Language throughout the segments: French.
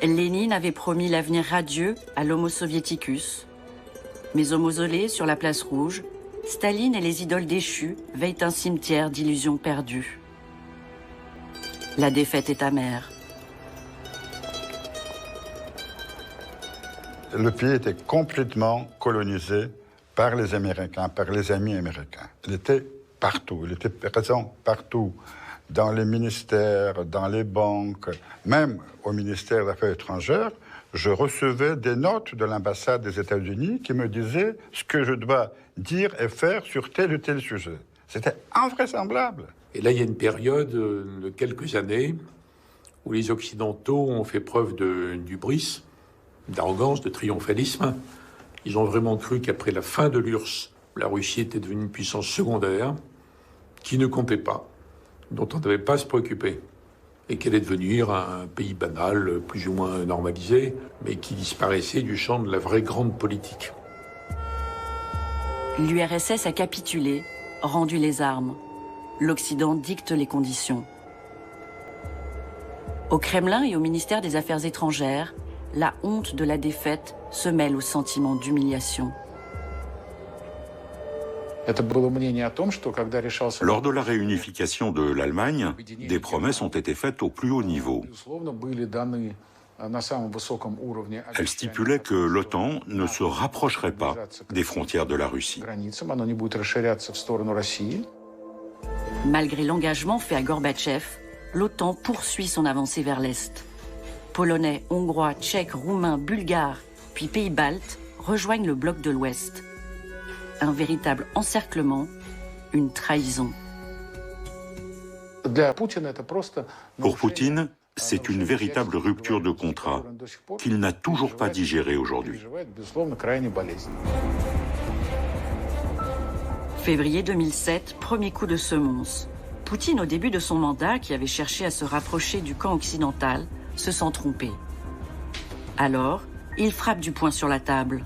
Lénine avait promis l'avenir radieux à l'Homo soviéticus. Mais au mausolée, sur la place rouge, Staline et les idoles déchues veillent un cimetière d'illusions perdues. La défaite est amère. Le pays était complètement colonisé par les Américains, par les amis américains. Il était partout, il était présent partout, dans les ministères, dans les banques, même au ministère des Affaires étrangères. Je recevais des notes de l'ambassade des États-Unis qui me disaient ce que je dois dire et faire sur tel ou tel sujet. C'était invraisemblable. Et là, il y a une période de quelques années où les Occidentaux ont fait preuve d'hubris, d'arrogance, de triomphalisme. Ils ont vraiment cru qu'après la fin de l'URSS, la Russie était devenue une puissance secondaire qui ne comptait pas, dont on ne devait pas se préoccuper, et qu'elle allait devenir un pays banal, plus ou moins normalisé, mais qui disparaissait du champ de la vraie grande politique. L'URSS a capitulé, rendu les armes. L'Occident dicte les conditions. Au Kremlin et au ministère des Affaires étrangères, la honte de la défaite se mêle au sentiment d'humiliation. Lors de la réunification de l'Allemagne, des promesses ont été faites au plus haut niveau. Elles stipulaient que l'OTAN ne se rapprocherait pas des frontières de la Russie. Malgré l'engagement fait à Gorbatchev, l'OTAN poursuit son avancée vers l'Est. Polonais, Hongrois, Tchèques, Roumains, Bulgares, puis Pays baltes rejoignent le bloc de l'Ouest. Un véritable encerclement, une trahison. Pour Poutine, c'est une véritable rupture de contrat qu'il n'a toujours pas digérée aujourd'hui. Février 2007, premier coup de semonce. Poutine, au début de son mandat, qui avait cherché à se rapprocher du camp occidental, se sent trompé. Alors, il frappe du poing sur la table.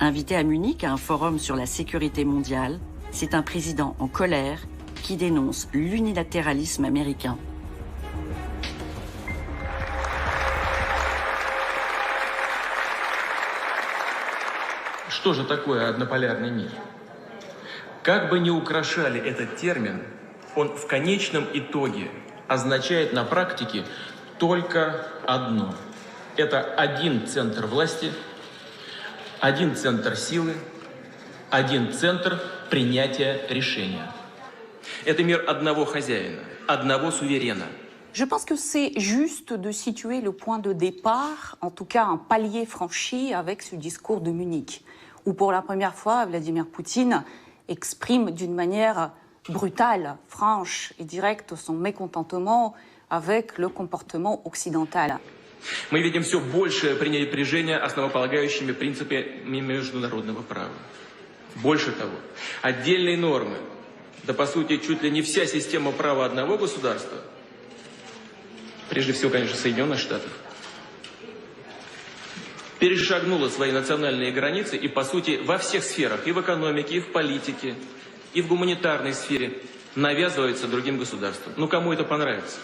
Invité à Munich à un forum sur la sécurité mondiale, c'est un président en colère qui dénonce l'unilatéralisme américain. Что же такое однополярный мир? Как бы ни украшали этот термин, он в конечном итоге означает на практике только одно. Это один центр власти, один центр силы, один центр принятия решения. Это мир одного хозяина, одного суверена. Je pense que c'est juste de situer le point de départ, en tout cas un palier franchi avec ce discours de Munich, où pour la première fois, Vladimir Poutine exprime d'une manière brutale, franche et directe son mécontentement avec le comportement occidental. Мы видим все большее пренебрежение основополагающими принципами международного права. Больше того, отдельные нормы, да по сути чуть ли не вся система права одного государства, прежде всего, конечно, Соединенных Штатов, перешагнула свои национальные границы и, по сути, во всех сферах, и в экономике, и в политике, и в гуманитарной сфере навязывается другим государствам. Ну, кому это понравится?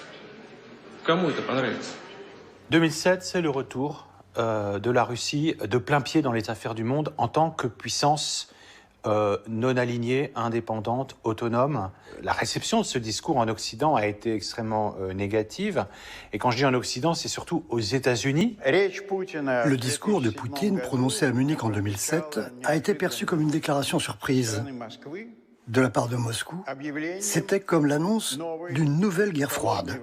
Кому это понравится? 2007, c'est le retour de la Russie de plein pied dans les affaires du monde en tant que puissance non alignée, indépendante, autonome. La réception de ce discours en Occident a été extrêmement négative. Et quand je dis en Occident, c'est surtout aux États-Unis. Le discours de Poutine prononcé à Munich en 2007 a été perçu comme une déclaration surprise de la part de Moscou. C'était comme l'annonce d'une nouvelle guerre froide.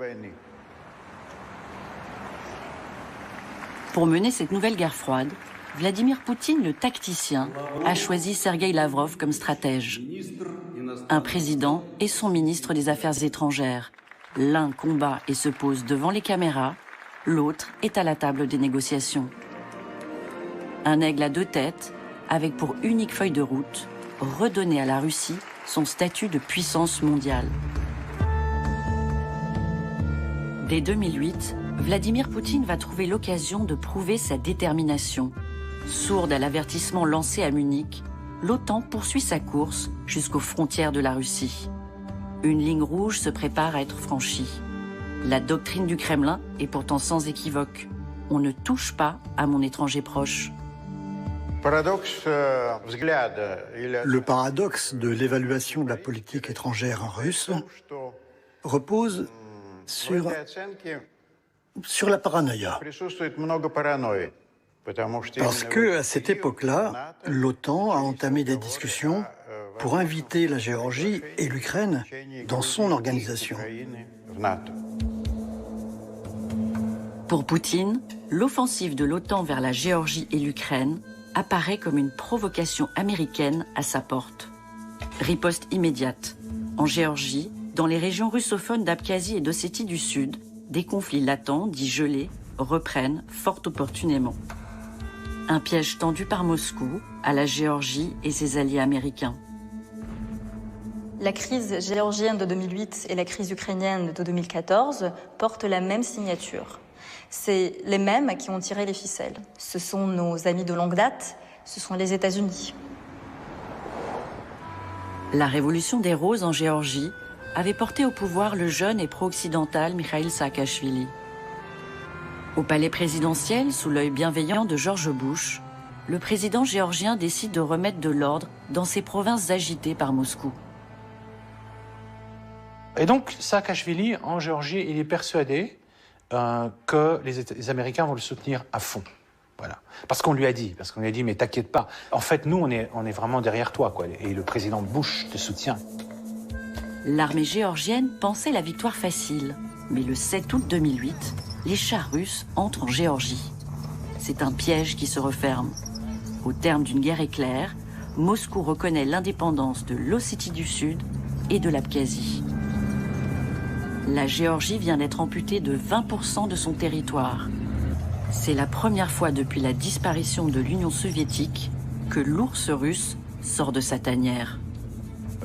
Pour mener cette nouvelle guerre froide, Vladimir Poutine, le tacticien, a choisi Sergueï Lavrov comme stratège. Un président et son ministre des Affaires étrangères. L'un combat et se pose devant les caméras, l'autre est à la table des négociations. Un aigle à deux têtes, avec pour unique feuille de route, redonner à la Russie son statut de puissance mondiale. Dès 2008, Vladimir Poutine va trouver l'occasion de prouver sa détermination. Sourde à l'avertissement lancé à Munich, l'OTAN poursuit sa course jusqu'aux frontières de la Russie. Une ligne rouge se prépare à être franchie. La doctrine du Kremlin est pourtant sans équivoque. on ne touche pas à mon étranger proche. Le paradoxe de l'évaluation de la politique étrangère russe repose sur la paranoïa. Parce que à cette époque-là, l'OTAN a entamé des discussions pour inviter la Géorgie et l'Ukraine dans son organisation. Pour Poutine, l'offensive de l'OTAN vers la Géorgie et l'Ukraine apparaît comme une provocation américaine à sa porte. Riposte immédiate. En Géorgie, dans les régions russophones d'Abkhazie et d'Ossétie du Sud, des conflits latents, dits gelés, reprennent fort opportunément. Un piège tendu par Moscou à la Géorgie et ses alliés américains. La crise géorgienne de 2008 et la crise ukrainienne de 2014 portent la même signature. C'est les mêmes qui ont tiré les ficelles. Ce sont nos amis de longue date, ce sont les États-Unis. La révolution des roses en Géorgie avait porté au pouvoir le jeune et pro-occidental Mikhail Saakashvili. Au palais présidentiel, sous l'œil bienveillant de George Bush, le président géorgien décide de remettre de l'ordre dans ces provinces agitées par Moscou. Et donc, Saakashvili, en Géorgie, il est persuadé que les Américains vont le soutenir à fond. Voilà. Parce qu'on lui a dit, mais t'inquiète pas. En fait, nous, on est vraiment derrière toi, quoi. Et le président Bush te soutient. L'armée géorgienne pensait la victoire facile. Mais le 7 août 2008, les chars russes entrent en Géorgie. C'est un piège qui se referme. Au terme d'une guerre éclair, Moscou reconnaît l'indépendance de l'Ossétie du Sud et de l'Abkhazie. La Géorgie vient d'être amputée de 20% de son territoire. C'est la première fois depuis la disparition de l'Union soviétique que l'ours russe sort de sa tanière.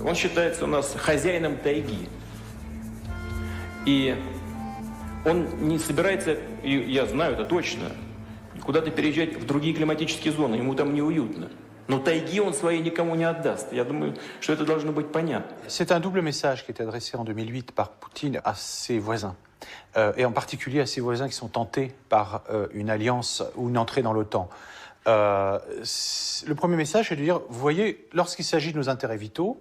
Он считается у нас хозяином тайги. И он не собирается, я знаю это точно, куда-то переезжать в другие климатические зоны, ему там неуютно. Но тайги он своей никому не отдаст. Я думаю, что это должно быть понятно. C'est un double message qui est adressé en 2008 par Poutine à ses voisins. Et en particulier à ses voisins qui sont tentés par une alliance ou une entrée dans l'OTAN. Le premier message, c'est de dire, vous voyez, lorsqu'il s'agit de nos intérêts vitaux,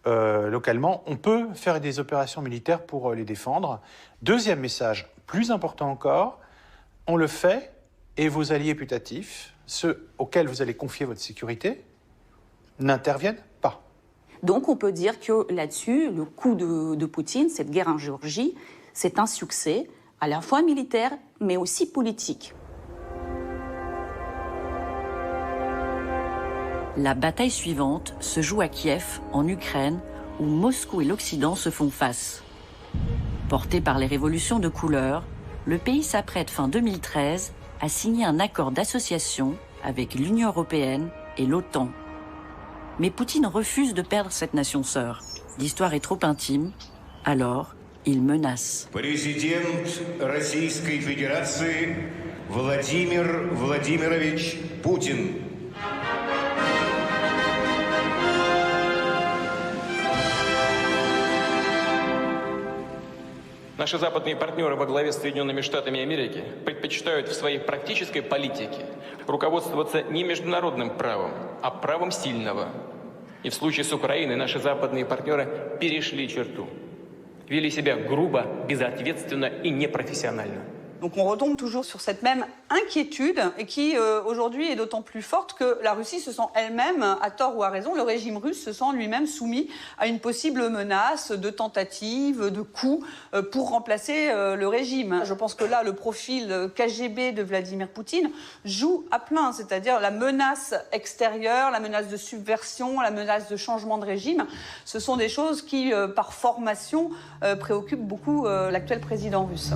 localement, on peut faire des opérations militaires pour les défendre. Deuxième message, plus important encore, on le fait et vos alliés putatifs, ceux auxquels vous allez confier votre sécurité, n'interviennent pas. Donc on peut dire que là-dessus, le coup de Poutine, cette guerre en Géorgie, c'est un succès à la fois militaire, mais aussi politique. La bataille suivante se joue à Kiev, en Ukraine, où Moscou et l'Occident se font face. Porté par les révolutions de couleur, le pays s'apprête fin 2013 à signer un accord d'association avec l'Union européenne et l'OTAN. Mais Poutine refuse de perdre cette nation sœur. L'histoire est trop intime, alors il menace. Président Российской Fédération, Vladimir Vladimirovich Poutine. Наши западные партнеры во главе с Соединенными Штатами Америки предпочитают в своей практической политике руководствоваться не международным правом, а правом сильного. И в случае с Украиной наши западные партнеры перешли черту. Вели себя грубо, безответственно и непрофессионально. Donc on retombe toujours sur cette même inquiétude et qui aujourd'hui est d'autant plus forte que la Russie se sent elle-même, à tort ou à raison, le régime russe se sent lui-même soumis à une possible menace de tentative, de coup pour remplacer le régime. Je pense que là, le profil KGB de Vladimir Poutine joue à plein, c'est-à-dire la menace extérieure, la menace de subversion, la menace de changement de régime. Ce sont des choses qui, par formation, préoccupent beaucoup l'actuel président russe.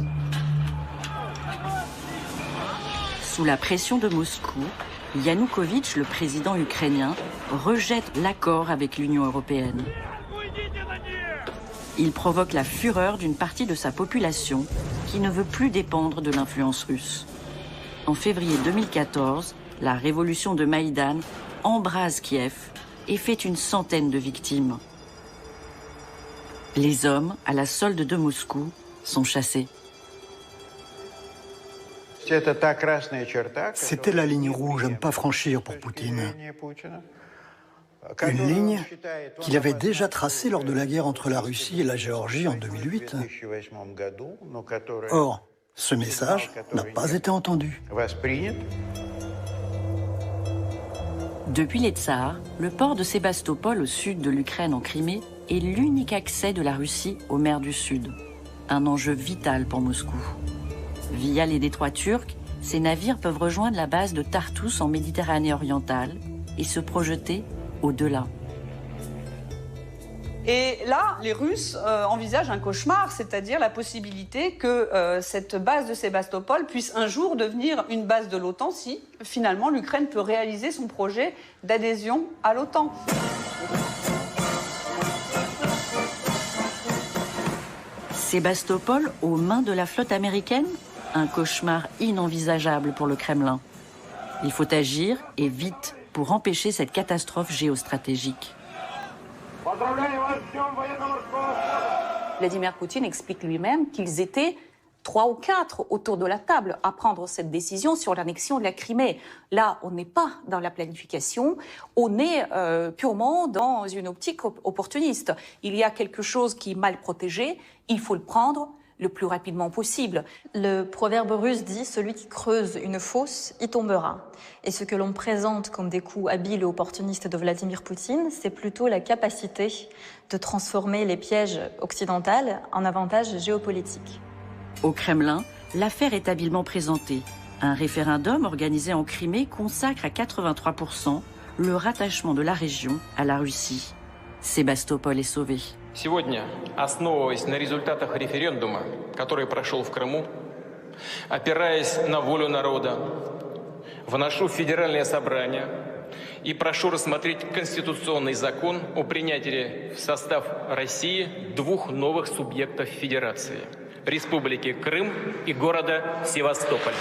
Sous la pression de Moscou, Yanukovych, le président ukrainien, rejette l'accord avec l'Union européenne. Il provoque la fureur d'une partie de sa population qui ne veut plus dépendre de l'influence russe. En février 2014, la révolution de Maïdan embrase Kiev et fait une centaine de victimes. Les hommes, à la solde de Moscou, sont chassés. C'était la ligne rouge à ne pas franchir pour Poutine. Une ligne qu'il avait déjà tracée lors de la guerre entre la Russie et la Géorgie en 2008. Or, ce message n'a pas été entendu. Depuis les tsars, le port de Sébastopol au sud de l'Ukraine en Crimée est l'unique accès de la Russie aux mers du Sud. Un enjeu vital pour Moscou. Via les détroits turcs, ces navires peuvent rejoindre la base de Tartous en Méditerranée orientale et se projeter au-delà. Et là, les Russes envisagent un cauchemar, c'est-à-dire la possibilité que cette base de Sébastopol puisse un jour devenir une base de l'OTAN si, finalement, l'Ukraine peut réaliser son projet d'adhésion à l'OTAN. Sébastopol aux mains de la flotte américaine ? Un cauchemar inenvisageable pour le Kremlin. Il faut agir, et vite, pour empêcher cette catastrophe géostratégique. Vladimir Poutine explique lui-même qu'ils étaient 3 ou 4 autour de la table à prendre cette décision sur l'annexion de la Crimée. Là, on n'est pas dans la planification, on est purement dans une optique opportuniste. Il y a quelque chose qui est mal protégé, il faut le prendre le plus rapidement possible. Le proverbe russe dit « celui qui creuse une fosse y tombera ». Et ce que l'on présente comme des coups habiles et opportunistes de Vladimir Poutine, c'est plutôt la capacité de transformer les pièges occidentaux en avantages géopolitiques. Au Kremlin, l'affaire est habilement présentée. Un référendum organisé en Crimée consacre à 83% le rattachement de la région à la Russie. Sébastopol est sauvé. Сегодня, основываясь на результатах референдума, который прошел в Крыму, опираясь на волю народа, вношу в Федеральное собрание и прошу рассмотреть конституционный закон о принятии в состав России 2 новых субъектов Федерации – Республики Крым и города Севастополь.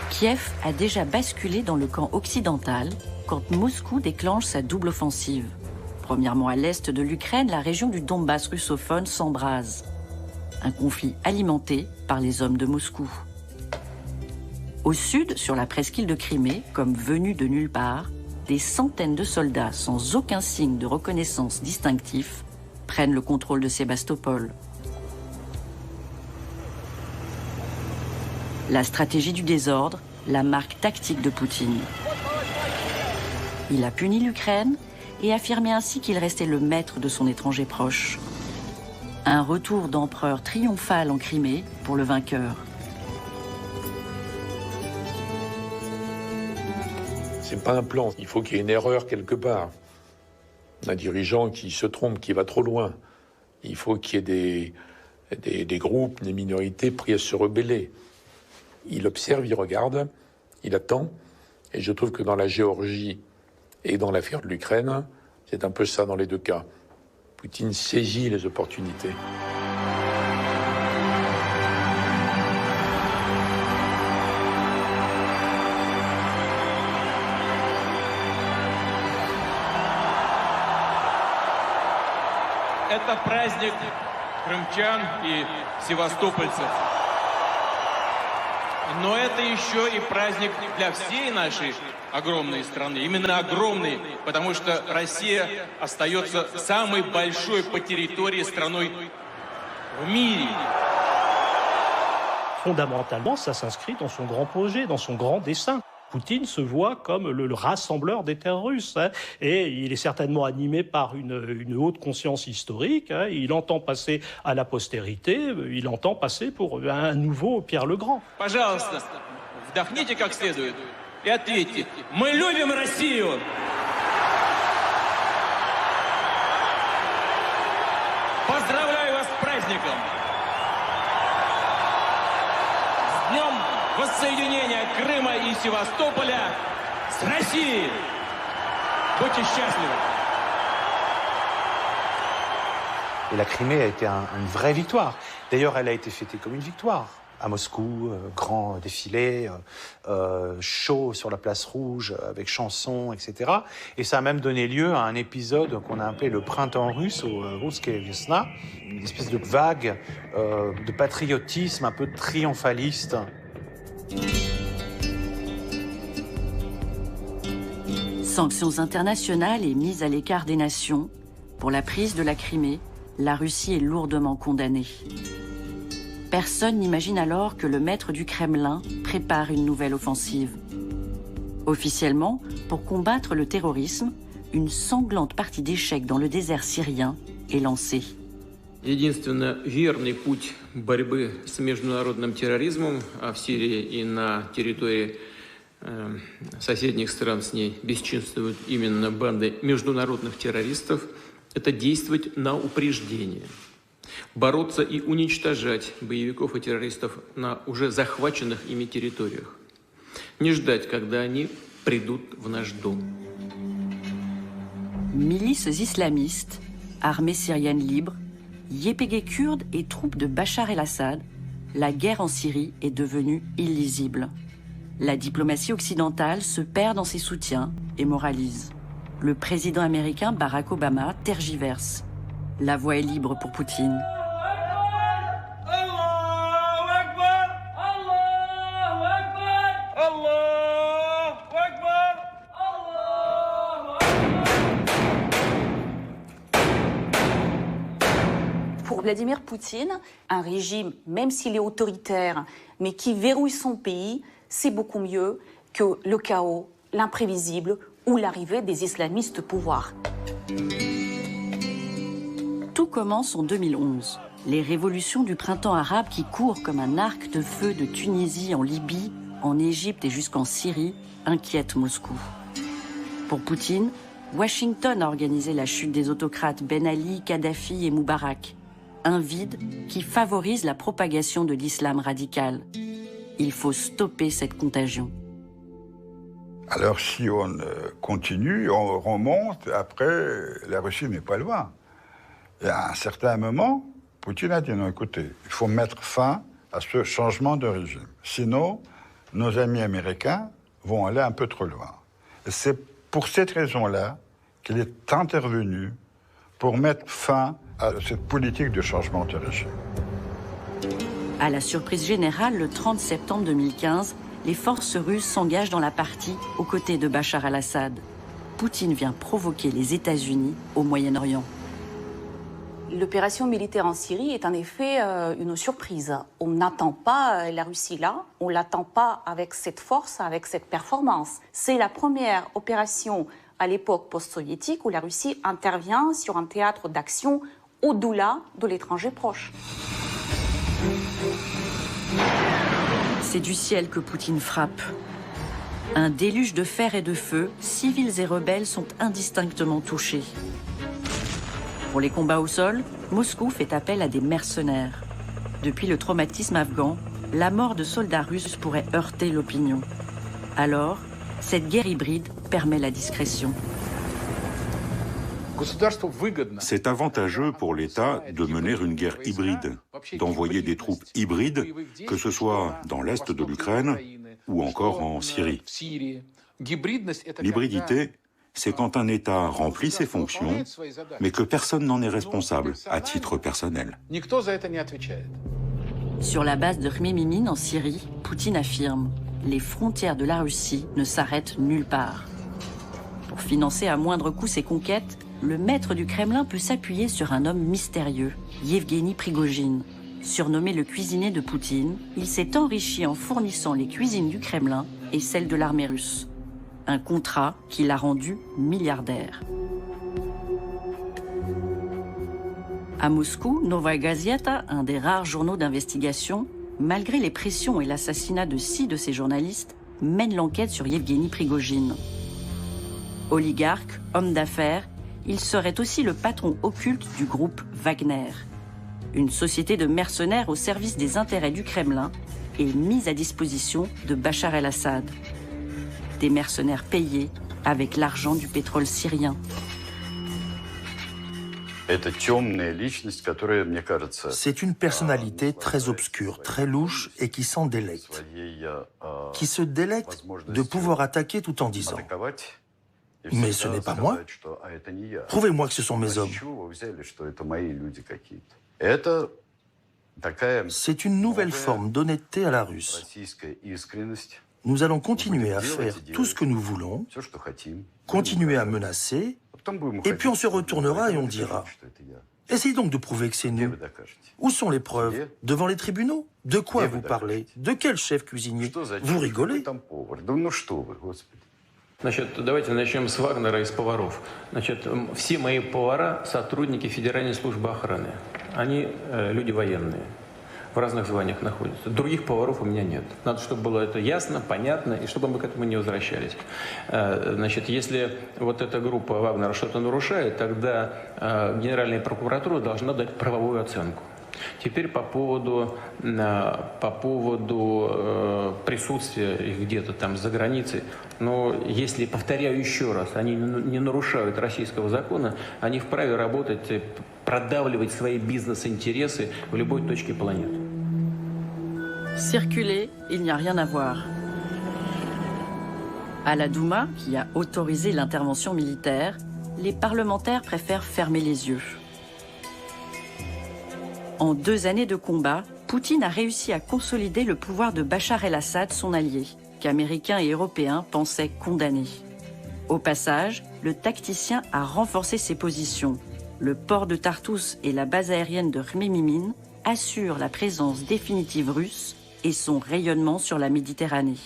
Kiev a déjà basculé dans le camp occidental quand Moscou déclenche sa double offensive. Premièrement, à l'est de l'Ukraine, la région du Donbass russophone s'embrase. Un conflit alimenté par les hommes de Moscou. Au sud, sur la presqu'île de Crimée, comme venus de nulle part, des centaines de soldats sans aucun signe de reconnaissance distinctif prennent le contrôle de Sébastopol. La stratégie du désordre, la marque tactique de Poutine. Il a puni l'Ukraine et affirmé ainsi qu'il restait le maître de son étranger proche. Un retour d'empereur triomphal en Crimée pour le vainqueur. C'est pas un plan, il faut qu'il y ait une erreur quelque part. Un dirigeant qui se trompe, qui va trop loin. Il faut qu'il y ait des groupes, des minorités prêts à se rebeller. Il observe, il regarde, il attend. Et je trouve que dans la Géorgie et dans l'affaire de l'Ukraine, c'est un peu ça dans les deux cas. Poutine saisit les opportunités. Это праздник крымчан и севастопольцев. Но это еще и праздник для всей нашей огромной страны. Именно огромной, потому что Россия остается самой большой по территории страной в мире. Fondamentalement, ça s'inscrit dans son grand projet, dans son grand dessein. Poutine se voit comme le rassembleur des terres russes, hein, et il est certainement animé par une haute conscience historique. Hein, il entend passer à la postérité, il entend passer pour un nouveau Pierre le Grand. Пожалуйста, вдохните как следует и ответьте: мы любим Россию. Поздравляю вас с праздником. С днем воссоединения Крыма и Севастополя с Россией. Будьте счастливы. Et la Crimée a été une vraie victoire. D'ailleurs, elle a été fêtée comme une victoire. à Moscou, grand défilé, show sur la place rouge avec chansons, etc. Et ça a même donné lieu à un épisode qu'on a appelé le printemps russe, ou Russkaya Vesna, une espèce de vague de patriotisme un peu triomphaliste. Sanctions internationales et mise à l'écart des nations. Pour la prise de la Crimée, la Russie est lourdement condamnée. Personne n'imagine alors que le maître du Kremlin prépare une nouvelle offensive. Officiellement, pour combattre le terrorisme, une sanglante partie d'échecs dans le désert syrien est lancée. Единственно верный путь борьбы с международным терроризмом, а в Сирии и на территории соседних стран с ней бесчинствуют именно банды международных террористов, это действовать на упреждение. Бороться и уничтожать боевиков и террористов на уже захваченных ими территориях. Не ждать, когда они придут в наш дом. Milices islamistes, armée syrienne libre, YPG kurdes et troupes de Bachar el-Assad, la guerre en Syrie est devenue illisible. La diplomatie occidentale se perd dans ses soutiens et moralise. Le président américain Barack Obama tergiverse. La voie est libre pour Poutine. Pour Vladimir Poutine, un régime, même s'il est autoritaire, mais qui verrouille son pays, c'est beaucoup mieux que le chaos, l'imprévisible ou l'arrivée des islamistes au pouvoir. Tout commence en 2011. Les révolutions du printemps arabe qui courent comme un arc de feu de Tunisie en Libye, en Égypte et jusqu'en Syrie inquiètent Moscou. Pour Poutine, Washington a organisé la chute des autocrates Ben Ali, Kadhafi et Moubarak. Un vide qui favorise la propagation de l'islam radical. Il faut stopper cette contagion. Alors si on continue, on remonte, après, la Russie n'est pas loin. Et à un certain moment, Poutine a dit non, écoutez, il faut mettre fin à ce changement de régime. Sinon, nos amis américains vont aller un peu trop loin. Et c'est pour cette raison-là qu'il est intervenu pour mettre fin à cette politique de changement de régime. À la surprise générale, le 30 septembre 2015, les forces russes s'engagent dans la partie aux côtés de Bachar el-Assad. Poutine vient provoquer les États-Unis au Moyen-Orient. L'opération militaire en Syrie est en effet une surprise. On n'attend pas la Russie là, on ne l'attend pas avec cette force, avec cette performance. C'est la première opération à l'époque post-soviétique où la Russie intervient sur un théâtre d'action au-delà de l'étranger proche. C'est du ciel que Poutine frappe. Un déluge de fer et de feu, civils et rebelles sont indistinctement touchés. Pour les combats au sol, Moscou fait appel à des mercenaires. Depuis le traumatisme afghan, la mort de soldats russes pourrait heurter l'opinion. Alors, cette guerre hybride permet la discrétion. C'est avantageux pour l'État de mener une guerre hybride, d'envoyer des troupes hybrides, que ce soit dans l'est de l'Ukraine ou encore en Syrie. L'hybridité, c'est quand un État remplit ses fonctions, mais que personne n'en est responsable, à titre personnel. Sur la base de Khmemimine en Syrie, Poutine affirme « Les frontières de la Russie ne s'arrêtent nulle part ». Pour financer à moindre coût ses conquêtes, le maître du Kremlin peut s'appuyer sur un homme mystérieux, Yevgeny Prigojine. Surnommé le cuisinier de Poutine, il s'est enrichi en fournissant les cuisines du Kremlin et celles de l'armée russe. Un contrat qui l'a rendu milliardaire. À Moscou, Novaya Gazeta, un des rares journaux d'investigation, malgré les pressions et l'assassinat de 6 de ses journalistes, mène l'enquête sur Yevgeny Prigojine. Oligarque, homme d'affaires, il serait aussi le patron occulte du groupe Wagner, une société de mercenaires au service des intérêts du Kremlin et mise à disposition de Bachar el-Assad. Des mercenaires payés avec l'argent du pétrole syrien. C'est une personnalité très obscure, très louche et qui s'en délecte. Qui se délecte de pouvoir attaquer tout en disant « Mais ce n'est pas moi. Prouvez-moi que ce sont mes hommes. » C'est une nouvelle forme d'honnêteté à la russe. Nous allons continuer à faire tout ce que nous voulons, continuer à menacer, et puis on se retournera et on dira « Essayez donc de prouver que c'est nous. Où sont les preuves? Devant les tribunaux? De quoi vous parlez? De quel chef cuisinier? Vous rigolez ?» Значит, давайте начнем с Вагнера и с поваров. Значит, все мои повара – сотрудники Федеральной службы охраны. Они люди военные, в разных званиях находятся. Других поваров у меня нет. Надо, чтобы было это ясно, понятно, и чтобы мы к этому не возвращались. Значит, если вот эта группа Вагнера что-то нарушает, тогда Генеральная прокуратура должна дать правовую оценку. Теперь по поводу присутствия их где-то там за границей. Но если, повторяю еще раз, они не нарушают российского закона, они вправе работать, продавливать свои бизнес-интересы в любой точке планеты. Circuler, il n'y a rien à voir. À la Douma, qui a autorisé l'intervention militaire, les parlementaires préfèrent fermer les yeux. En 2 années de combat, Poutine a réussi à consolider le pouvoir de Bachar el-Assad, son allié, qu'Américains et Européens pensaient condamné. Au passage, le tacticien a renforcé ses positions. Le port de Tartous et la base aérienne de Khmemimine assurent la présence définitive russe et son rayonnement sur la Méditerranée.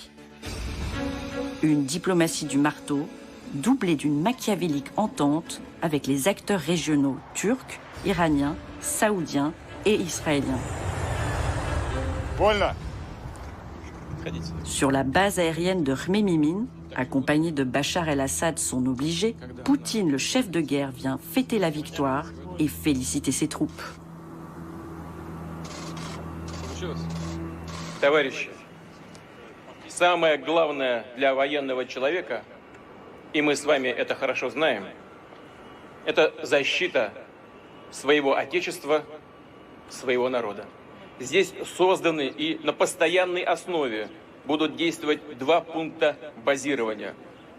Une diplomatie du marteau, doublée d'une machiavélique entente avec les acteurs régionaux turcs, iraniens, saoudiens et israéliens. Voilà. Sur la base aérienne de Khmemimine, accompagné de Bachar el-Assad, son obligé, Poutine, le chef de guerre, vient fêter la victoire et féliciter ses troupes. Товарищи, самое главное для военного человека, и мы с вами это хорошо знаем, это защита своего отечества, своего народа. Здесь созданы и на постоянной основе будут действовать 2 пункта базирования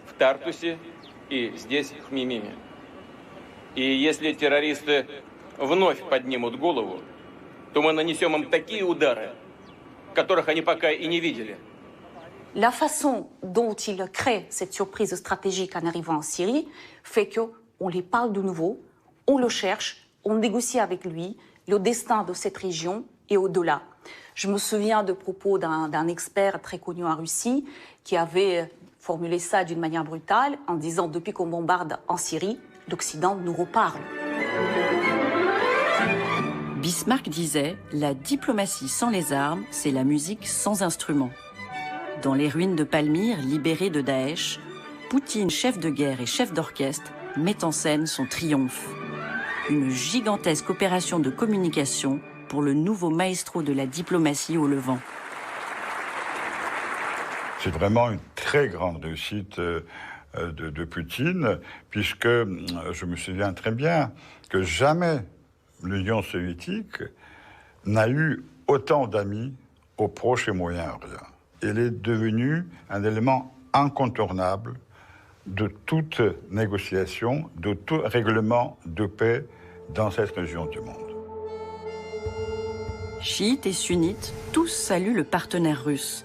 в Тартусе и здесь, в Хмеймиме. И если террористы вновь поднимут голову, то мы нанесем им такие удары, которых они пока и не видели. La façon dont il crée cette surprise stratégique en arrivant en Syrie fait qu'on les parle de nouveau, on le cherche, on négocie avec lui le destin de cette région et au-delà. Je me souviens de propos d'un expert très connu en Russie qui avait formulé ça d'une manière brutale en disant « Depuis qu'on bombarde en Syrie, l'Occident nous reparle ». Bismarck disait « La diplomatie sans les armes, c'est la musique sans instruments ». Dans les ruines de Palmyre, libérées de Daesh, Poutine, chef de guerre et chef d'orchestre, met en scène son triomphe. Une gigantesque opération de communication pour le nouveau maestro de la diplomatie au Levant. C'est vraiment une très grande réussite de Poutine, puisque je me souviens très bien que jamais l'Union soviétique n'a eu autant d'amis au Proche et Moyen-Orient. Elle est devenue un élément incontournable de toute négociation, de tout règlement de paix dans cette région du monde. Chiites et sunnites, tous saluent le partenaire russe.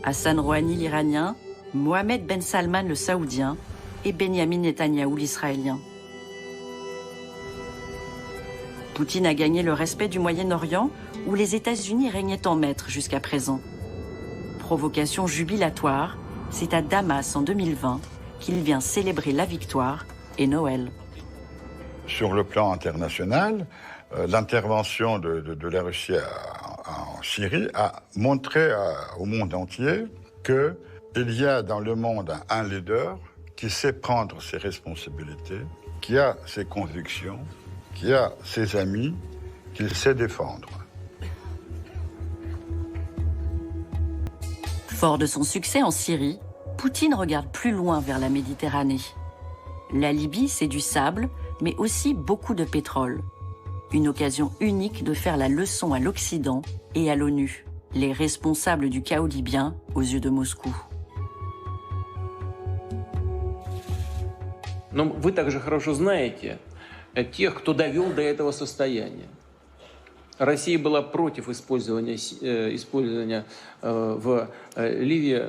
Hassan Rouhani l'Iranien, Mohamed Ben Salman le Saoudien et Benyamin Netanyahou l'Israélien. Poutine a gagné le respect du Moyen-Orient où les États-Unis régnaient en maître jusqu'à présent. Provocation jubilatoire, c'est à Damas en 2020 qu'il vient célébrer la victoire et Noël. Sur le plan international, l'intervention de la Russie en Syrie a montré au monde entier qu'il y a dans le monde un leader qui sait prendre ses responsabilités, qui a ses convictions, qui a ses amis, qu'il sait défendre. Fort de son succès en Syrie, Poutine regarde plus loin vers la Méditerranée. La Libye, c'est du sable, mais aussi beaucoup de pétrole. Une occasion unique de faire la leçon à l'Occident et à l'ONU, les responsables du chaos libyen aux yeux de Moscou. Но вы также хорошо знаете тех, кто довел до этого состояния. Россия была против использования в Ливии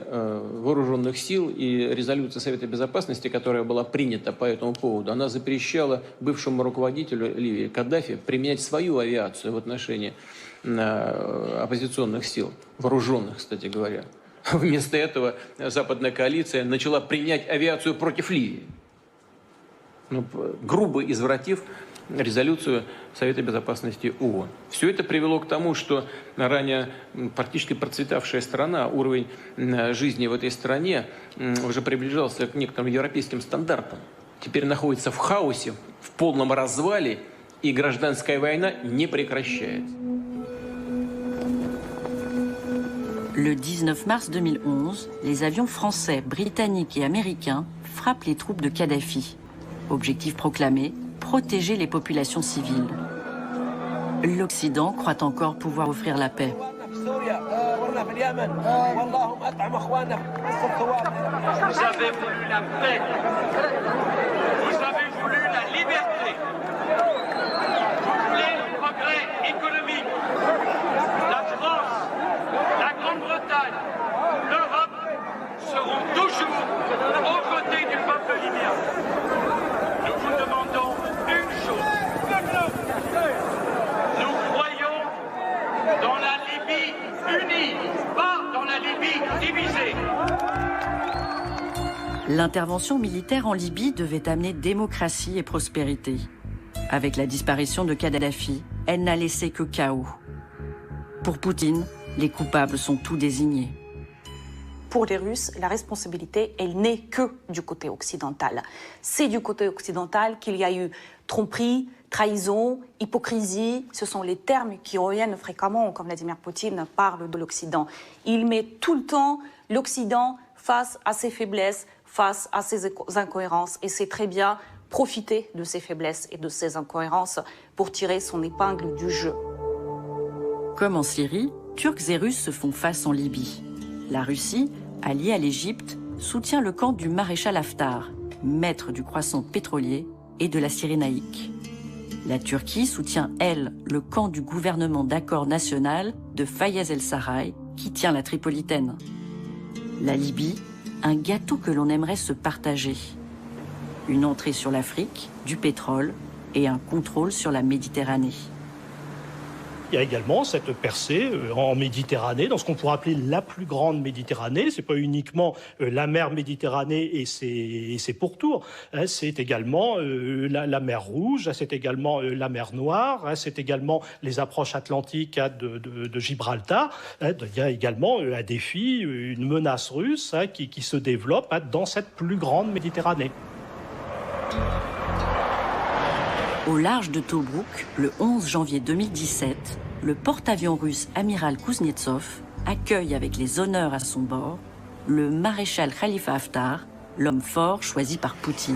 вооруженных сил, и резолюция Совета Безопасности, которая была принята по этому поводу, она запрещала бывшему руководителю Ливии Каддафи применять свою авиацию в отношении оппозиционных сил, вооруженных, кстати говоря. Вместо этого западная коалиция начала применять авиацию против Ливии, грубо извратив резолюцию Совета Безопасности ООН. Все это привело к тому, что ранее практически процветавшая страна, уровень жизни в этой стране уже приближался к некоторым европейским стандартам. Теперь находится в хаосе, в полном развале, и гражданская война не прекращается. Le 19 mars 2011, les avions français, britanniques et américains frappent les troupes de Kadhafi. Objectif proclamé, protéger les populations civiles. L'Occident croit encore pouvoir offrir la paix. Vous avez voulu la paix. Vous avez voulu la liberté. Vous voulez le progrès économique. La France, la Grande-Bretagne, l'Europe seront toujours aux côtés du peuple libyen. Nous vous demandons une chose. Nous croyons dans la Libye unie, pas dans la Libye divisée. L'intervention militaire en Libye devait amener démocratie et prospérité. Avec la disparition de Kadhafi, elle n'a laissé que chaos. Pour Poutine, les coupables sont tous désignés. Pour les Russes, la responsabilité, elle n'est que du côté occidental. C'est du côté occidental qu'il y a eu tromperie, trahison, hypocrisie. Ce sont les termes qui reviennent fréquemment quand Vladimir Poutine parle de l'Occident. Il met tout le temps l'Occident face à ses faiblesses, face à ses incohérences. Et c'est très bien profiter de ces faiblesses et de ces incohérences pour tirer son épingle du jeu. Comme en Syrie, Turcs et Russes se font face en Libye. La Russie, alliée à l'Égypte, soutient le camp du maréchal Haftar, maître du croissant pétrolier et de la Cyrénaïque. La Turquie soutient, elle, le camp du gouvernement d'accord national de Fayez el-Sarraj, qui tient la Tripolitaine. La Libye, un gâteau que l'on aimerait se partager. Une entrée sur l'Afrique, du pétrole et un contrôle sur la Méditerranée. Il y a également cette percée en Méditerranée, dans ce qu'on pourrait appeler la plus grande Méditerranée. C'est pas uniquement la mer Méditerranée et ses pourtours. C'est également la mer Rouge, c'est également la mer Noire, c'est également les approches atlantiques de Gibraltar. Il y a également un défi, une menace russe qui se développe dans cette plus grande Méditerranée. Au large de Tobrouk, le 11 janvier 2017, le porte-avions russe amiral Kuznetsov accueille avec les honneurs à son bord le maréchal Khalifa Haftar, l'homme fort choisi par Poutine.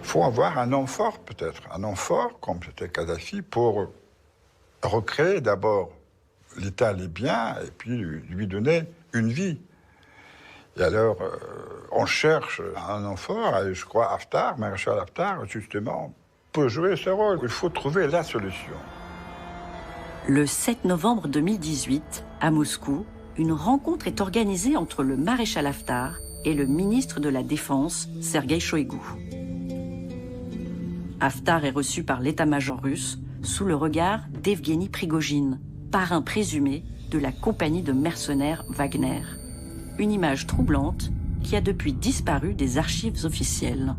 Il faut avoir un homme fort peut-être, un homme fort comme c'était Kadhafi pour recréer d'abord l'État libyen et puis lui donner une vie. Et alors, on cherche un homme fort, et je crois Haftar, maréchal Haftar, justement, peut jouer ce rôle. Il faut trouver la solution. Le 7 novembre 2018, à Moscou, une rencontre est organisée entre le maréchal Haftar et le ministre de la Défense, Sergueï Shoïgu. Haftar est reçu par l'état-major russe sous le regard d'Evgueni Prigojine, parrain présumé de la compagnie de mercenaires Wagner. Une image troublante qui a depuis disparu des archives officielles.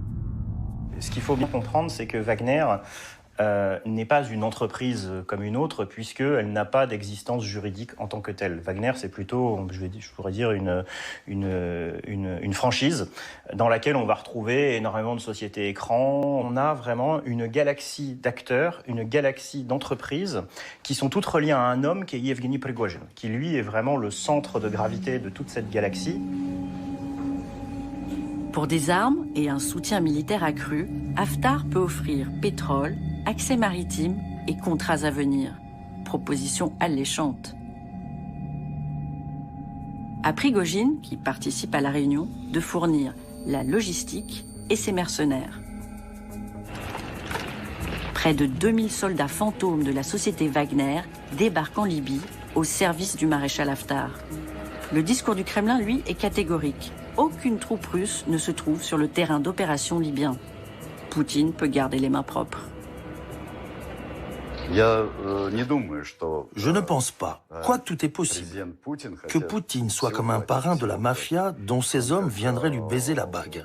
Ce qu'il faut bien comprendre, c'est que Wagner n'est pas une entreprise comme une autre, puisqu'elle n'a pas d'existence juridique en tant que telle. Wagner, c'est plutôt, je pourrais dire, une franchise dans laquelle on va retrouver énormément de sociétés écrans. On a vraiment une galaxie d'acteurs, une galaxie d'entreprises qui sont toutes reliées à un homme qui est Evgueni Prigojine, qui lui est vraiment le centre de gravité de toute cette galaxie. Pour des armes et un soutien militaire accru, Haftar peut offrir pétrole, accès maritime et contrats à venir. Proposition alléchante. À Prigojine, qui participe à la réunion, de fournir la logistique et ses mercenaires. Près de 2000 soldats fantômes de la société Wagner débarquent en Libye au service du maréchal Haftar. Le discours du Kremlin, lui, est catégorique. Aucune troupe russe ne se trouve sur le terrain d'opération libyen. Poutine peut garder les mains propres. Je ne pense pas, quoique tout est possible, que Poutine soit comme un parrain de la mafia dont ses hommes viendraient lui baiser la bague.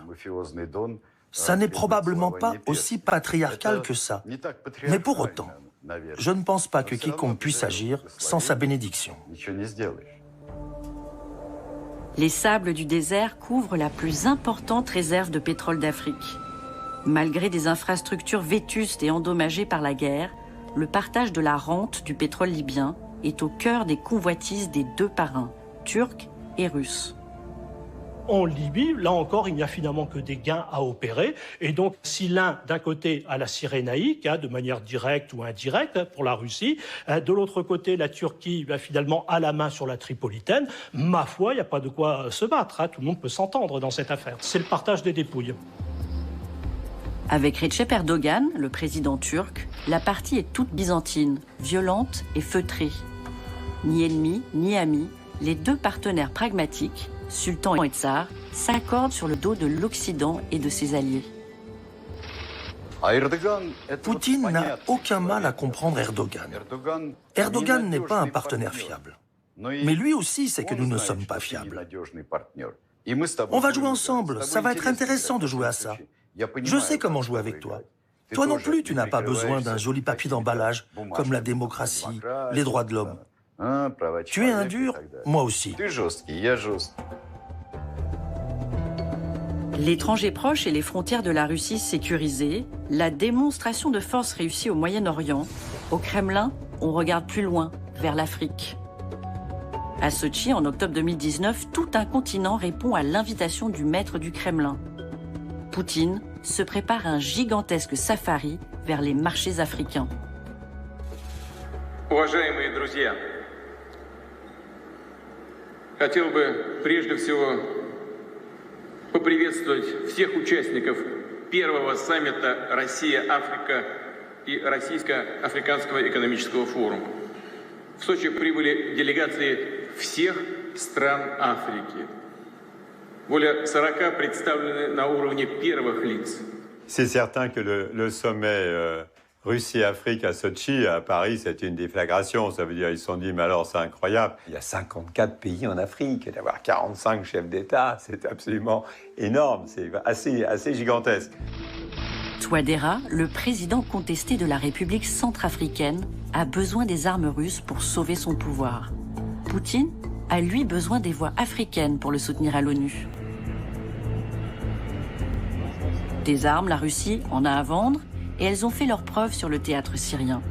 Ça n'est probablement pas aussi patriarcal que ça. Mais pour autant, je ne pense pas que quiconque puisse agir sans sa bénédiction. Les sables du désert couvrent la plus importante réserve de pétrole d'Afrique. Malgré des infrastructures vétustes et endommagées par la guerre, le partage de la rente du pétrole libyen est au cœur des convoitises des deux parrains, turcs et russes. En Libye, là encore, il n'y a finalement que des gains à opérer. Et donc, si l'un, d'un côté, a la Cyrénaïque, de manière directe ou indirecte pour la Russie, de l'autre côté, la Turquie, finalement, a la main sur la Tripolitaine, ma foi, il n'y a pas de quoi se battre. Tout le monde peut s'entendre dans cette affaire. C'est le partage des dépouilles. Avec Recep Erdogan, le président turc, la partie est toute byzantine, violente et feutrée. Ni ennemis, ni amis, les deux partenaires pragmatiques, Sultan et Tsar, s'accordent sur le dos de l'Occident et de ses alliés. Poutine n'a aucun mal à comprendre Erdogan. Erdogan n'est pas un partenaire fiable. Mais lui aussi sait que nous ne sommes pas fiables. On va jouer ensemble, ça va être intéressant de jouer à ça. Je sais comment jouer avec toi. Toi non plus, tu n'as pas besoin d'un joli papier d'emballage, comme la démocratie, les droits de l'homme. Tu es un dur, moi aussi. L'étranger proche et les frontières de la Russie sécurisées, la démonstration de force réussie au Moyen-Orient, au Kremlin, on regarde plus loin, vers l'Afrique. À Sotchi, en octobre 2019, tout un continent répond à l'invitation du maître du Kremlin. Poutine se prépare un gigantesque safari vers les marchés africains. Уважаемые друзья, хотел бы прежде всего поприветствовать всех участников первого саммита Россия-Африка и Российско-Африканского экономического форума. В Сочи прибыли делегации всех стран Африки. Более 40 представлены на уровне первых лиц. C'est certain que le sommet Russie-Afrique à Sotchi, à Paris, c'est une déflagration. Ça veut dire, ils se sont dit, mais alors c'est incroyable. Il y a 54 pays en Afrique, et d'avoir 45 chefs d'État, c'est absolument énorme, c'est assez gigantesque. Touadéra, le président contesté de la République centrafricaine, a besoin des armes russes pour sauver son pouvoir. Poutine a lui besoin des voix africaines pour le soutenir à l'ONU. Des armes, la Russie en a à vendre, et elles ont fait leurs preuves sur le théâtre syrien.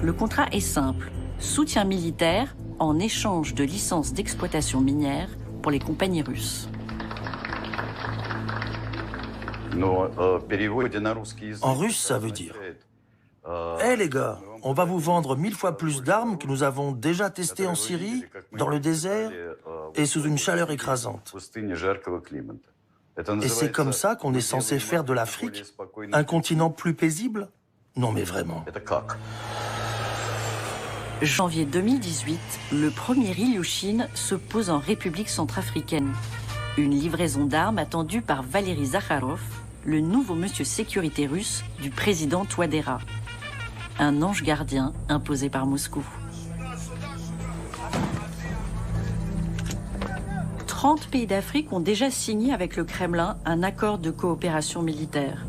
Le contrat est simple, soutien militaire en échange de licences d'exploitation minière pour les compagnies russes. En russe, ça veut dire « Hé les gars, on va vous vendre 1000 fois plus d'armes que nous avons déjà testées en Syrie, dans le désert et sous une chaleur écrasante. » Et c'est comme ça qu'on est censé faire de l'Afrique un continent plus paisible? Non mais vraiment. Janvier 2018, le premier Ilyushin se pose en République centrafricaine. Une livraison d'armes attendue par Valery Zakharov, le nouveau monsieur sécurité russe du président Touadéra. Un ange gardien imposé par Moscou. 30 pays d'Afrique ont déjà signé avec le Kremlin un accord de coopération militaire.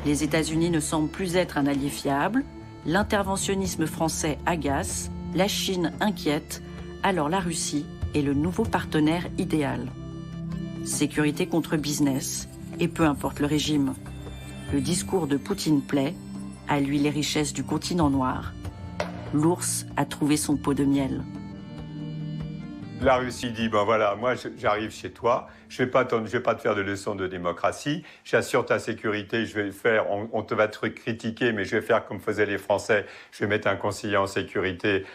Les États-Unis ne semblent plus être un allié fiable, l'interventionnisme français agace, la Chine inquiète, alors la Russie est le nouveau partenaire idéal. Sécurité contre business, et peu importe le régime. Le discours de Poutine plaît, à lui les richesses du continent noir. L'ours a trouvé son pot de miel. La Russie dit, ben voilà, moi j'arrive chez toi, je vais pas te faire de leçons de démocratie, j'assure ta sécurité, je vais faire, on te va te critiquer, mais je vais faire comme faisaient les Français, je vais mettre un conseiller en sécurité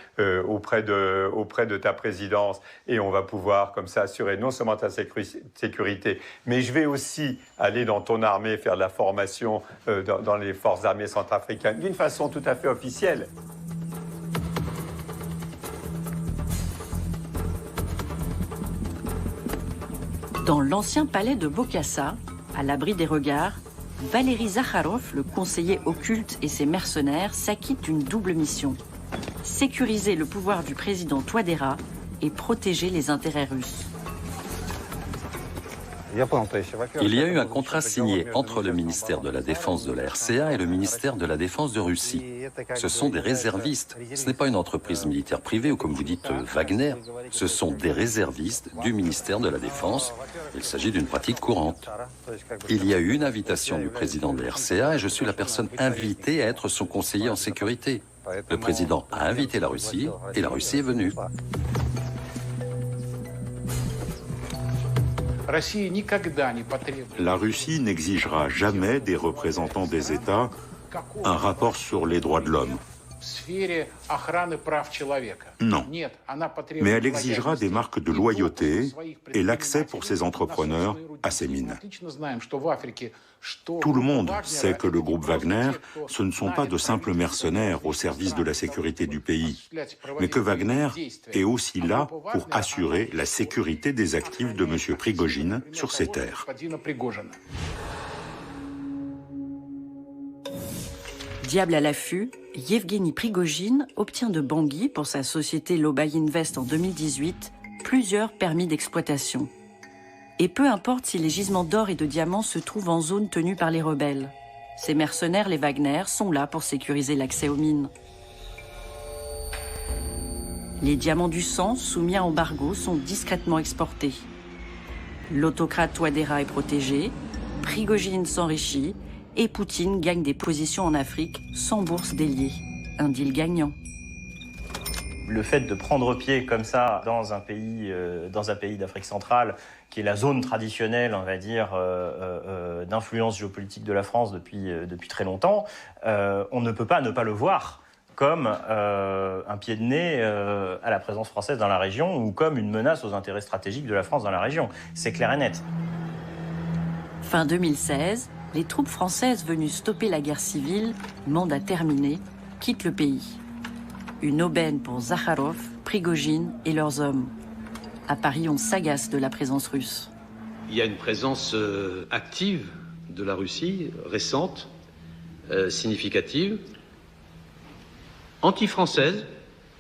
auprès de ta présidence et on va pouvoir comme ça assurer non seulement ta sécurité, mais je vais aussi aller dans ton armée, faire de la formation dans les forces armées centrafricaines d'une façon tout à fait officielle. Dans l'ancien palais de Bokassa, à l'abri des regards, Valéry Zakharov, le conseiller occulte et ses mercenaires s'acquittent d'une double mission. Sécuriser le pouvoir du président Touadéra et protéger les intérêts russes. Il y a eu un contrat signé entre le ministère de la Défense de la RCA et le ministère de la Défense de Russie. Ce sont des réservistes. Ce n'est pas une entreprise militaire privée ou, comme vous dites, Wagner. Ce sont des réservistes du ministère de la Défense. Il s'agit d'une pratique courante. Il y a eu une invitation du président de la RCA et je suis la personne invitée à être son conseiller en sécurité. Le président a invité la Russie et la Russie est venue. La Russie n'exigera jamais des représentants des États un rapport sur les droits de l'homme. Non. Mais elle exigera des marques de loyauté et l'accès pour ses entrepreneurs à ces mines. Tout le monde sait que le groupe Wagner, ce ne sont pas de simples mercenaires au service de la sécurité du pays, mais que Wagner est aussi là pour assurer la sécurité des actifs de M. Prigojine sur ses terres. Diable à l'affût, Yevgeny Prigojine obtient de Bangui, pour sa société Lobay Invest en 2018, plusieurs permis d'exploitation. Et peu importe si les gisements d'or et de diamants se trouvent en zone tenue par les rebelles. Ces mercenaires, les Wagner, sont là pour sécuriser l'accès aux mines. Les diamants du sang, soumis à embargo, sont discrètement exportés. L'autocrate Touadéra est protégé, Prigojine s'enrichit, et Poutine gagne des positions en Afrique sans bourse déliée. Un deal gagnant. Le fait de prendre pied comme ça dans un pays d'Afrique centrale, qui est la zone traditionnelle, on va dire, d'influence géopolitique de la France depuis très longtemps, on ne peut pas ne pas le voir comme un pied de nez à la présence française dans la région ou comme une menace aux intérêts stratégiques de la France dans la région. C'est clair et net. Fin 2016, les troupes françaises venues stopper la guerre civile, mandat terminé, quittent le pays. Une aubaine pour Zakharov, Prigojine et leurs hommes. À Paris, on s'agace de la présence russe. Il y a une présence active de la Russie, récente, significative, anti-française.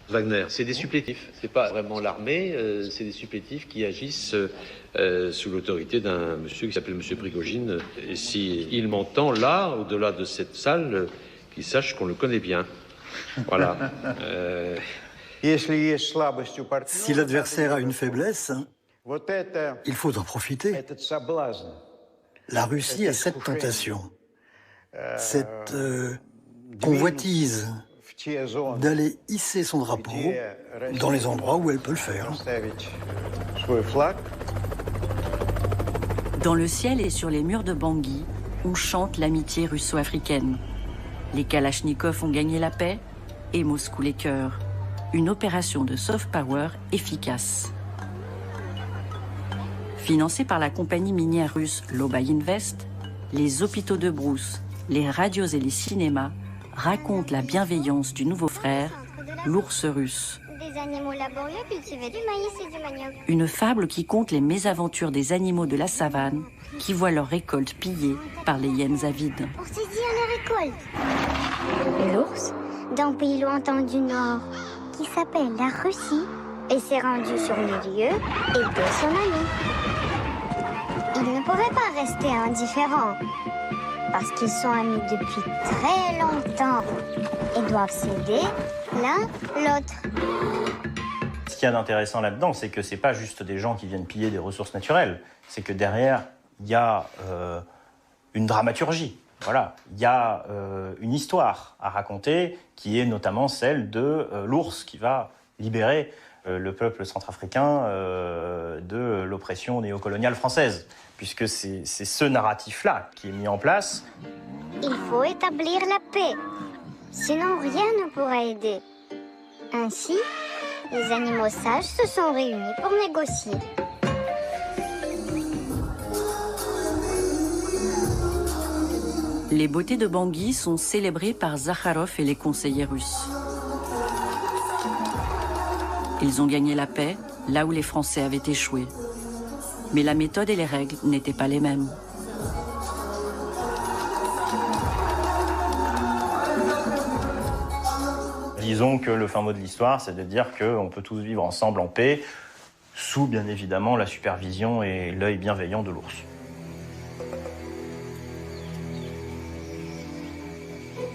Wagner, c'est des supplétifs. C'est pas vraiment l'armée, c'est des supplétifs qui agissent sous l'autorité d'un monsieur qui s'appelle monsieur Prigojine. Et s'il m'entend là, au-delà de cette salle, qu'il sache qu'on le connaît bien. Voilà. Si l'adversaire a une faiblesse, il faut en profiter. La Russie a cette tentation, cette convoitise d'aller hisser son drapeau dans les endroits où elle peut le faire. Dans le ciel et sur les murs de Bangui, on chante l'amitié russo-africaine. Les Kalachnikovs ont gagné la paix et Moscou les cœurs. Une opération de soft power efficace. Financée par la compagnie minière russe Lobay Invest, les hôpitaux de brousse, les radios et les cinémas racontent la bienveillance du nouveau frère, l'ours russe. Des animaux laborieux cultivaient du maïs et du manioc. Une fable qui conte les mésaventures des animaux de la savane qui voient leur récolte pillée par les hyènes avides. Pour saisir la récolte. L'ours, d'un pays lointain du Nord, qui s'appelle la Russie, et s'est rendu sur les lieux et de son ami. Il ne pouvait pas rester indifférent, parce qu'ils sont amis depuis très longtemps et doivent s'aider l'un l'autre. Ce qu'il y a d'intéressant là-dedans, c'est que c'est pas juste des gens qui viennent piller des ressources naturelles, c'est que derrière, il y a une dramaturgie. Voilà, il y a une histoire à raconter qui est notamment celle de l'ours qui va libérer le peuple centrafricain de l'oppression néocoloniale française, puisque c'est ce narratif-là qui est mis en place. Il faut établir la paix, sinon rien ne pourra aider. Ainsi, les animaux sages se sont réunis pour négocier. Les beautés de Bangui sont célébrées par Zakharov et les conseillers russes. Ils ont gagné la paix là où les Français avaient échoué. Mais la méthode et les règles n'étaient pas les mêmes. Disons que le fin mot de l'histoire, c'est de dire qu'on peut tous vivre ensemble en paix, sous bien évidemment la supervision et l'œil bienveillant de l'ours.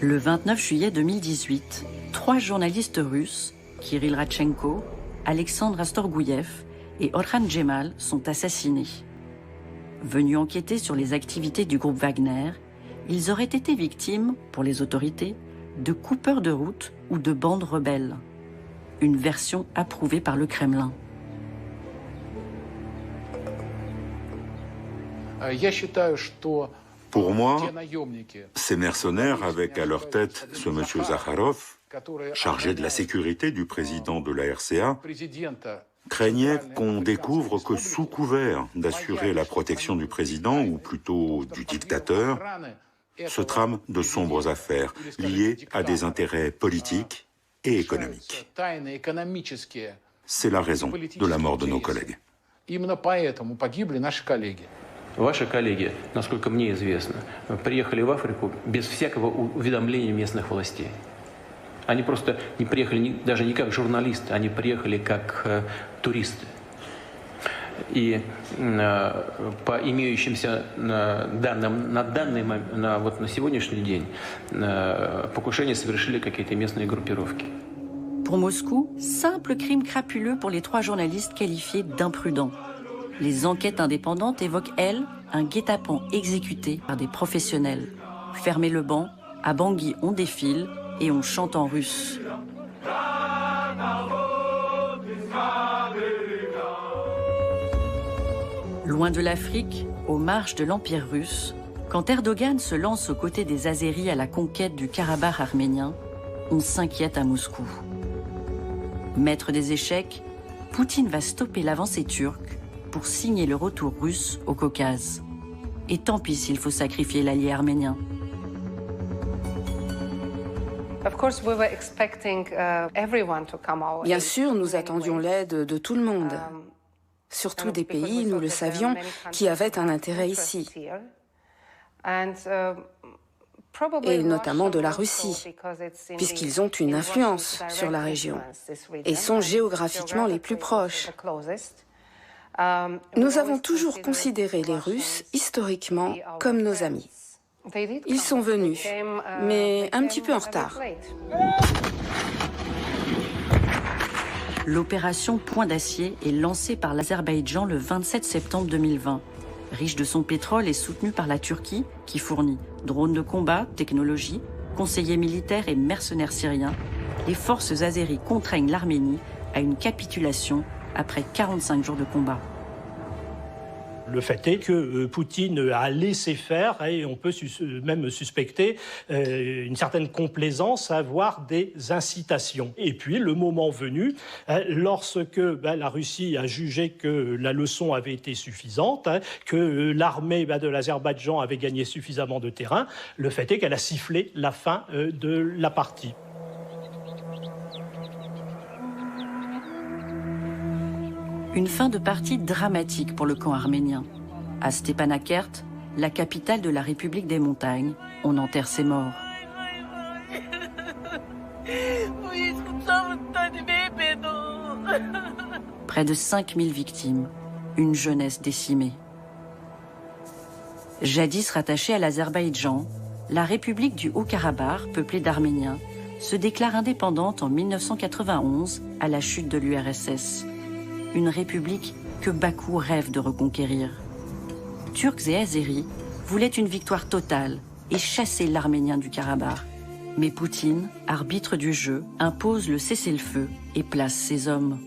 Le 29 juillet 2018, 3 journalistes russes, Kirill Radchenko, Alexandre Astorgouyev et Orhan Djemal, sont assassinés. Venus enquêter sur les activités du groupe Wagner, ils auraient été victimes, pour les autorités, de coupeurs de route ou de bandes rebelles. Une version approuvée par le Kremlin. Pour moi, ces mercenaires, avec à leur tête ce monsieur Zakharov, chargé de la sécurité du président de la RCA, craignaient qu'on découvre que sous couvert d'assurer la protection du président, ou plutôt du dictateur, se trament de sombres affaires liées à des intérêts politiques et économiques. C'est la raison de la mort de nos collègues. Ваши коллеги, насколько мне известно, приехали в Африку без всякого уведомления местных властей. Они просто не приехали даже не как журналисты, они приехали как туристы. И по имеющимся данным на сегодняшний день покушение совершили какие-то местные группировки. Pour Moscou, simple crime crapuleux pour les 3 journalistes qualifiés d'imprudents. Les enquêtes indépendantes évoquent, elles, un guet-apens exécuté par des professionnels. Fermez le banc, à Bangui on défile et on chante en russe. Loin de l'Afrique, aux marges de l'Empire russe, quand Erdogan se lance aux côtés des Azéris à la conquête du Karabakh arménien, on s'inquiète à Moscou. Maître des échecs, Poutine va stopper l'avancée turque pour signer le retour russe au Caucase. Et tant pis s'il faut sacrifier l'allié arménien. Bien sûr, nous attendions l'aide de tout le monde, surtout des pays, nous le savions, qui avaient un intérêt ici, et notamment de la Russie, puisqu'ils ont une influence sur la région et sont géographiquement les plus proches. Nous avons toujours considéré les Russes historiquement comme nos amis. Ils sont venus, mais un petit peu en retard. L'opération Point d'Acier est lancée par l'Azerbaïdjan le 27 septembre 2020. Riche de son pétrole et soutenue par la Turquie, qui fournit drones de combat, technologie, conseillers militaires et mercenaires syriens, les forces azéries contraignent l'Arménie à une capitulation après 45 jours de combat. Le fait est que Poutine a laissé faire, et on peut même suspecter une certaine complaisance à avoir des incitations. Et puis, le moment venu, lorsque la Russie a jugé que la leçon avait été suffisante, que l'armée de l'Azerbaïdjan avait gagné suffisamment de terrain, le fait est qu'elle a sifflé la fin de la partie. Une fin de partie dramatique pour le camp arménien. À Stepanakert, la capitale de la République des montagnes, on enterre ses morts. Près de 5000 victimes, une jeunesse décimée. Jadis rattachée à l'Azerbaïdjan, la République du Haut-Karabakh, peuplée d'Arméniens, se déclare indépendante en 1991 à la chute de l'URSS. Une république que Bakou rêve de reconquérir. Turcs et Azéris voulaient une victoire totale et chasser l'Arménien du Karabakh. Mais Poutine, arbitre du jeu, impose le cessez-le-feu et place ses hommes.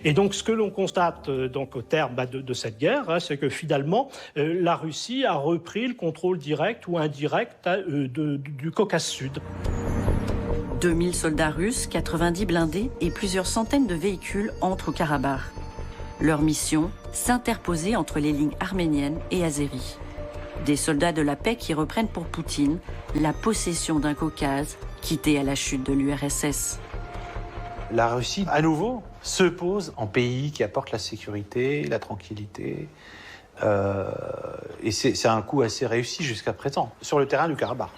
Et donc ce que l'on constate donc, au terme de cette guerre, c'est que finalement la Russie a repris le contrôle direct ou indirect du Caucase Sud. 2000 soldats russes, 90 blindés et plusieurs centaines de véhicules entrent au Karabakh. Leur mission, s'interposer entre les lignes arméniennes et azéries. Des soldats de la paix qui reprennent pour Poutine la possession d'un Caucase quitté à la chute de l'URSS. La Russie, à nouveau, se pose en pays qui apporte la sécurité, la tranquillité. Et c'est un coup assez réussi jusqu'à présent, sur le terrain du Karabakh.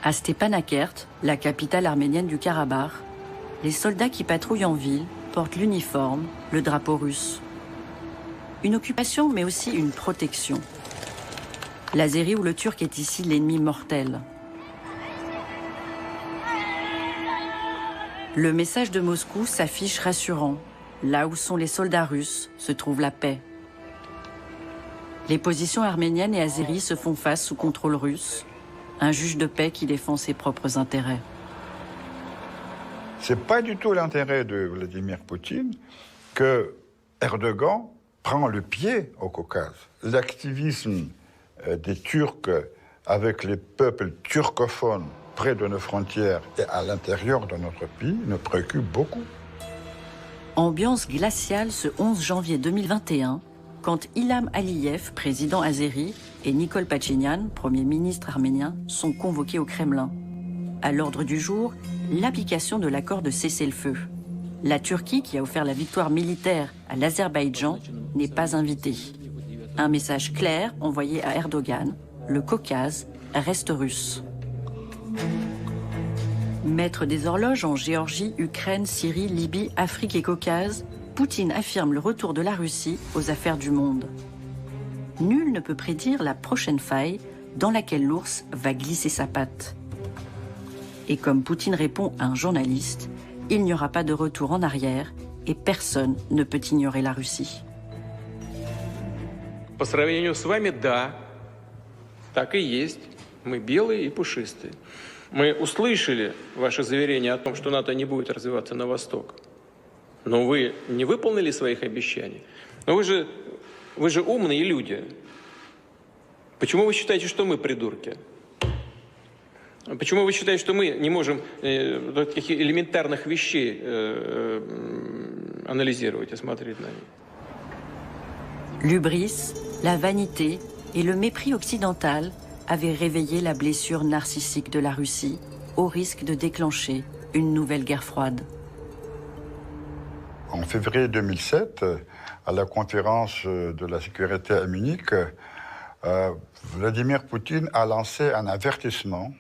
À Stepanakert, la capitale arménienne du Karabakh, les soldats qui patrouillent en ville portent l'uniforme, le drapeau russe. Une occupation, mais aussi une protection. L'azéri ou le turc est ici l'ennemi mortel. Le message de Moscou s'affiche rassurant. Là où sont les soldats russes, se trouve la paix. Les positions arméniennes et azéries se font face sous contrôle russe. Un juge de paix qui défend ses propres intérêts. Ce n'est pas du tout l'intérêt de Vladimir Poutine que Erdogan prend le pied au Caucase. L'activisme des Turcs avec les peuples turcophones près de nos frontières et à l'intérieur de notre pays nous préoccupe beaucoup. Ambiance glaciale ce 11 janvier 2021, quand Ilham Aliyev, président azéri, et Nikol Pachinian, Premier ministre arménien, sont convoqués au Kremlin. À l'ordre du jour, l'application de l'accord de cessez-le-feu. La Turquie, qui a offert la victoire militaire à l'Azerbaïdjan, n'est pas invitée. Un message clair envoyé à Erdogan, le Caucase reste russe. Maître des horloges en Géorgie, Ukraine, Syrie, Libye, Afrique et Caucase, Poutine affirme le retour de la Russie aux affaires du monde. Nul ne peut prédire la prochaine faille dans laquelle l'ours va glisser sa patte. Et comme Poutine répond à un journaliste, il n'y aura pas de retour en arrière et personne ne peut ignorer la Russie. По сравнению с вами, да, так и есть. Мы белые и пушистые. Мы услышали ваше заверение о том, что НАТО не будет развиваться на восток. Но вы не выполнили своих обещаний. Но вы же умные люди. Почему вы считаете, что мы придурки? Почему вы считаете, что мы не можем таких элементарных вещей анализировать и смотреть на них? L'hubris, la vanité et le mépris occidental avaient réveillé la blessure narcissique de la Russie au risque de déclencher une nouvelle guerre froide. En février 2007, à la conférence de la sécurité à Munich, Vladimir Poutine a lancé un avertissement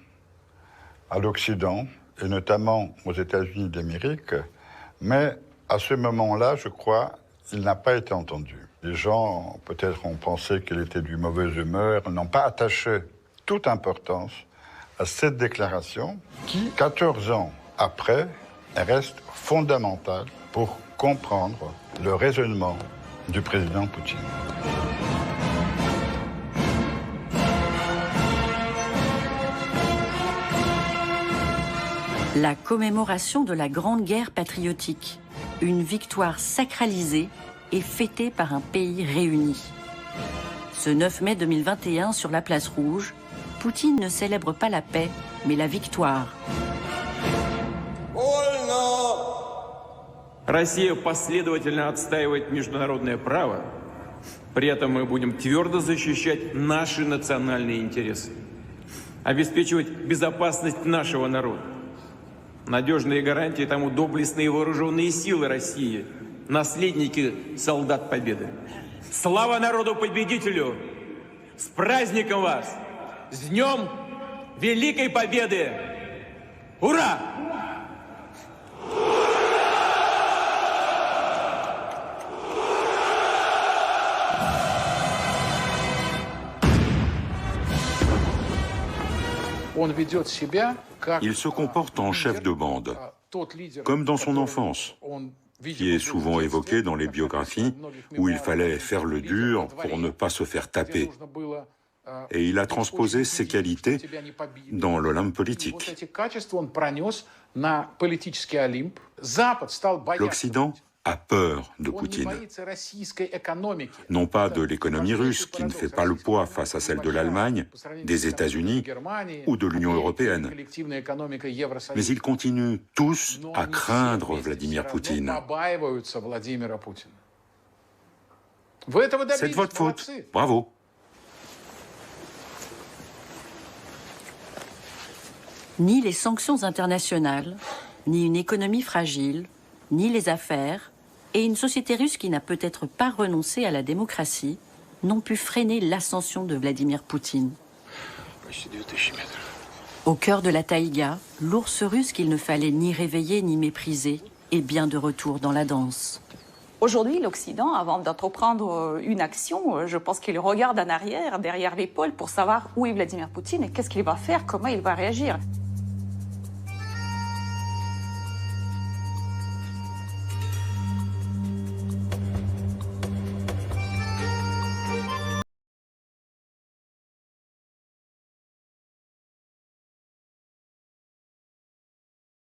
à l'Occident, et notamment aux États-Unis d'Amérique, mais à ce moment-là, je crois, il n'a pas été entendu. Les gens, peut-être, ont pensé qu'il était de mauvaise humeur, n'ont pas attaché toute importance à cette déclaration qui, 14 ans après, reste fondamentale pour comprendre le raisonnement du président Poutine. La commémoration de la Grande Guerre patriotique, une victoire sacralisée et fêtée par un pays réuni. Ce 9 mai 2021, sur la place Rouge, Poutine ne célèbre pas la paix, mais la victoire. Россия последовательно отстаивает международное право. При этом мы будем твердо защищать наши национальные интересы, обеспечивать безопасность нашего народа. Надежные гарантии тому доблестные вооруженные силы России, наследники солдат Победы. Слава народу-победителю! С праздником вас! С Днем Великой Победы! Ура! Il se comporte en chef de bande, comme dans son enfance, qui est souvent évoqué dans les biographies, où il fallait faire le dur pour ne pas se faire taper. et il a transposé ces qualités dans l'Olympe politique. L'Occident a peur de Poutine. Non pas de l'économie russe, qui ne fait pas le poids face à celle de l'Allemagne, des États-Unis ou de l'Union européenne. Mais ils continuent tous à craindre Vladimir Poutine. C'est de votre faute. Bravo. Ni les sanctions internationales, ni une économie fragile, ni les affaires, et une société russe qui n'a peut-être pas renoncé à la démocratie, n'ont pu freiner l'ascension de Vladimir Poutine. Au cœur de la taïga, l'ours russe qu'il ne fallait ni réveiller ni mépriser est bien de retour dans la danse. Aujourd'hui, l'Occident, avant d'entreprendre une action, je pense qu'il regarde en arrière, derrière l'épaule, pour savoir où est Vladimir Poutine et qu'est-ce qu'il va faire, comment il va réagir.